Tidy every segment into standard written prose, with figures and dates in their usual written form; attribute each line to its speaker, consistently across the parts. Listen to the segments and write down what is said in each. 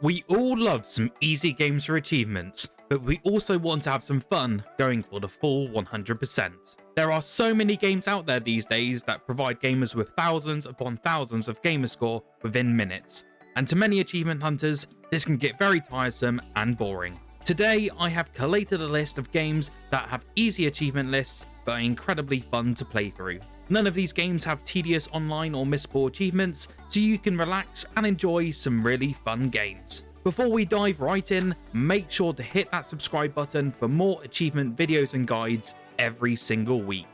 Speaker 1: We all love some easy games for achievements, but we also want to have some fun going for the full 100%. There are so many games out there these days that provide gamers with thousands upon thousands of gamer score within minutes, and to many achievement hunters, this can get very tiresome and boring. Today, I have collated a list of games that have easy achievement lists but are incredibly fun to play through. None of these games have tedious online or missable achievements, so you can relax and enjoy some really fun games. Before we dive right in, make sure to hit that subscribe button for more achievement videos and guides every single week.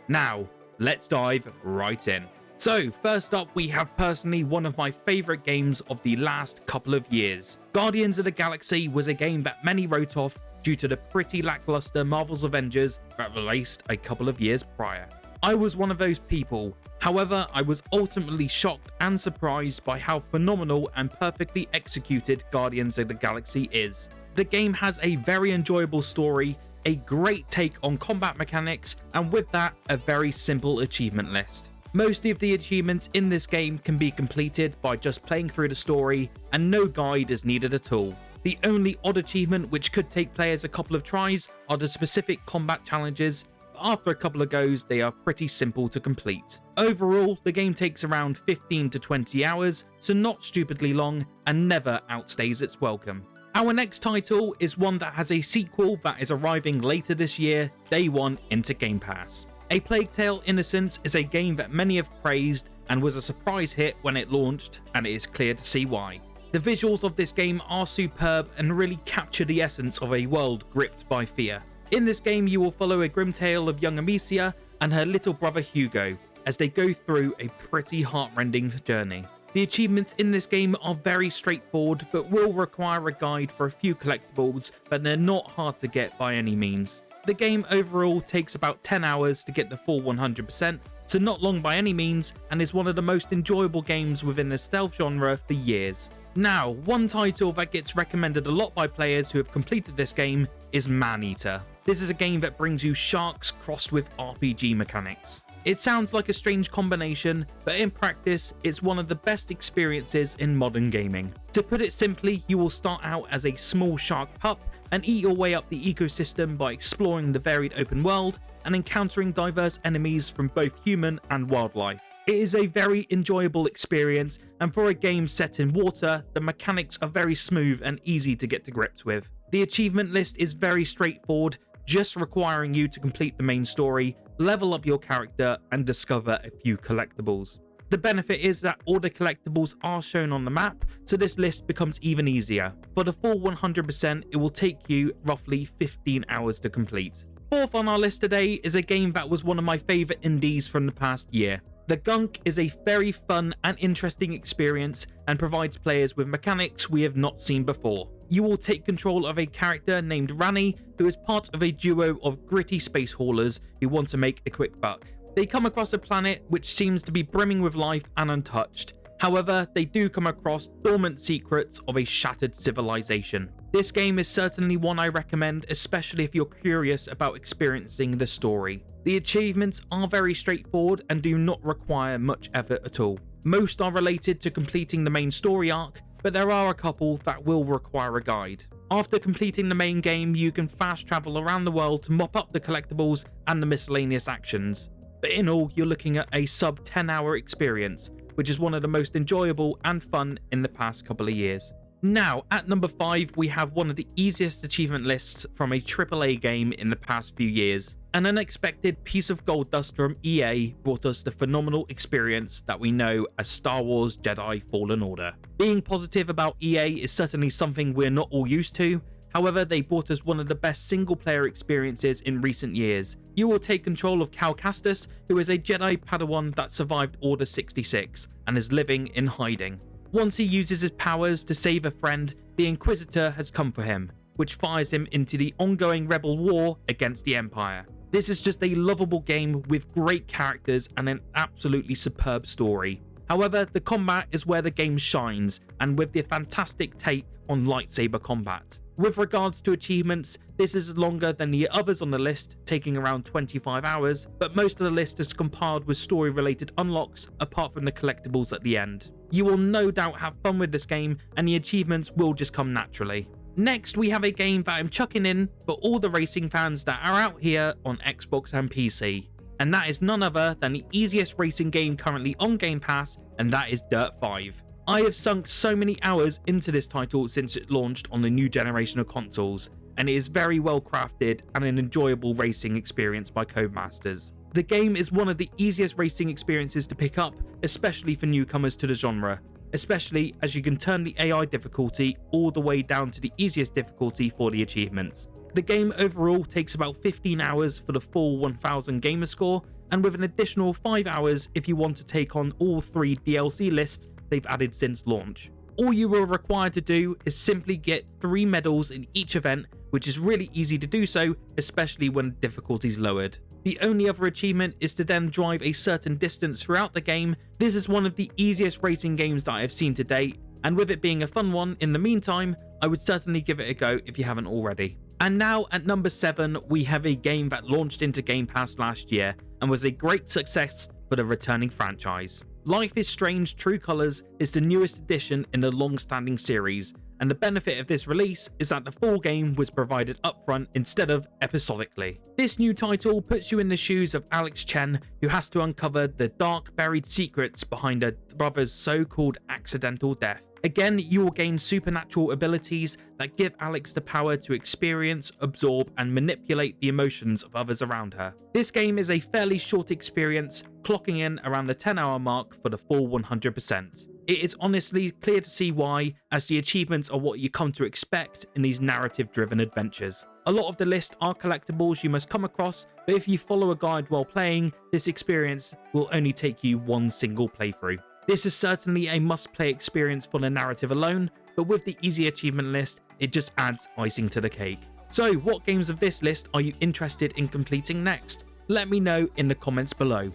Speaker 1: Now, let's dive right in. So, first up, we have personally one of my favourite games of the last couple of years. Guardians of the Galaxy was a game that many wrote off due to the pretty lackluster Marvel's Avengers that released a couple of years prior. I was one of those people. However, I was ultimately shocked and surprised by how phenomenal and perfectly executed Guardians of the Galaxy is. The game has a very enjoyable story, a great take on combat mechanics, and with that, a very simple achievement list. Most of the achievements in this game can be completed by just playing through the story, and no guide is needed at all. The only odd achievement which could take players a couple of tries are the specific combat challenges. After a couple of goes, they are pretty simple to complete. Overall, the game takes around 15 to 20 hours, so not stupidly long, and never outstays its welcome. Our next title is one that has a sequel that is arriving later this year, day one into Game Pass. A Plague Tale: Innocence is a game that many have praised and was a surprise hit when it launched, and it is clear to see why. The visuals of this game are superb and really capture the essence of a world gripped by fear. In this game, you will follow a grim tale of young Amicia and her little brother Hugo as they go through a pretty heartrending journey. The achievements in this game are very straightforward but will require a guide for a few collectibles, but they're not hard to get by any means. The game overall takes about 10 hours to get the full 100%, so not long by any means, and is one of the most enjoyable games within the stealth genre for years. Now, one title that gets recommended a lot by players who have completed this game is Maneater. This is a game that brings you sharks crossed with RPG mechanics. It sounds like a strange combination, but in practice, it's one of the best experiences in modern gaming. To put it simply, you will start out as a small shark pup and eat your way up the ecosystem by exploring the varied open world and encountering diverse enemies from both human and wildlife. It is a very enjoyable experience, and for a game set in water, the mechanics are very smooth and easy to get to grips with. The achievement list is very straightforward, just requiring you to complete the main story, level up your character, and discover a few collectibles. The benefit is that all the collectibles are shown on the map, so this list becomes even easier. For the full 100%, it will take you roughly 15 hours to complete. Fourth on our list today is a game that was one of my favourite indies from the past year. The Gunk is a very fun and interesting experience and provides players with mechanics we have not seen before. You will take control of a character named Rani, who is part of a duo of gritty space haulers who want to make a quick buck. They come across a planet which seems to be brimming with life and untouched. However, they do come across dormant secrets of a shattered civilization. This game is certainly one I recommend, especially if you're curious about experiencing the story. The achievements are very straightforward and do not require much effort at all. Most are related to completing the main story arc, but there are a couple that will require a guide. After completing the main game, you can fast travel around the world to mop up the collectibles and the miscellaneous actions. But in all, you're looking at a sub 10-hour experience, which is one of the most enjoyable and fun in the past couple of years. Now, at number 5, we have one of the easiest achievement lists from a AAA game in the past few years. An unexpected piece of gold dust from EA brought us the phenomenal experience that we know as Star Wars Jedi Fallen Order. Being positive about EA is certainly something we're not all used to. However, they brought us one of the best single-player experiences in recent years. You will take control of Cal Kestis, who is a Jedi Padawan that survived Order 66 and is living in hiding. Once he uses his powers to save a friend, the Inquisitor has come for him, which fires him into the ongoing rebel war against the Empire. This is just a lovable game with great characters and an absolutely superb story. However, the combat is where the game shines, and with the fantastic take on lightsaber combat. With regards to achievements, this is longer than the others on the list, taking around 25 hours, but most of the list is compiled with story-related unlocks apart from the collectibles at the end. You will no doubt have fun with this game and the achievements will just come naturally. Next, we have a game that I'm chucking in for all the racing fans that are out here on Xbox and PC. And that is none other than the easiest racing game currently on Game Pass, and that is Dirt 5. I have sunk so many hours into this title since it launched on the new generation of consoles, and it is very well crafted and an enjoyable racing experience by Codemasters. The game is one of the easiest racing experiences to pick up, especially for newcomers to the genre, especially as you can turn the AI difficulty all the way down to the easiest difficulty for the achievements. The game overall takes about 15 hours for the full 1000 gamer score, and with an additional 5 hours if you want to take on all 3 DLC lists they've added since launch. All you are required to do is simply get 3 medals in each event, which is really easy to do so, especially when difficulty is lowered. The only other achievement is to then drive a certain distance throughout the game. This is one of the easiest racing games that I have seen to date, and with it being a fun one in the meantime, I would certainly give it a go if you haven't already. And now at number 7, we have a game that launched into Game Pass last year and was a great success for the returning franchise. Life is Strange: True Colors is the newest addition in the long-standing series, and the benefit of this release is that the full game was provided upfront instead of episodically. This new title puts you in the shoes of Alex Chen, who has to uncover the dark buried secrets behind her brother's so-called accidental death. Again, you will gain supernatural abilities that give Alex the power to experience, absorb, and manipulate the emotions of others around her. This game is a fairly short experience, clocking in around the 10-hour mark for the full 100%. It is honestly clear to see why, as the achievements are what you come to expect in these narrative-driven adventures. A lot of the list are collectibles you must come across, but if you follow a guide while playing, this experience will only take you one single playthrough. This is certainly a must-play experience for the narrative alone, but with the easy achievement list, it just adds icing to the cake. So, what games of this list are you interested in completing next? Let me know in the comments below.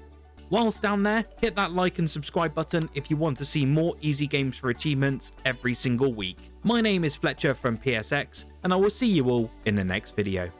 Speaker 1: Whilst down there, hit that like and subscribe button if you want to see more easy games for achievements every single week. My name is Fletcher from PSX, and I will see you all in the next video.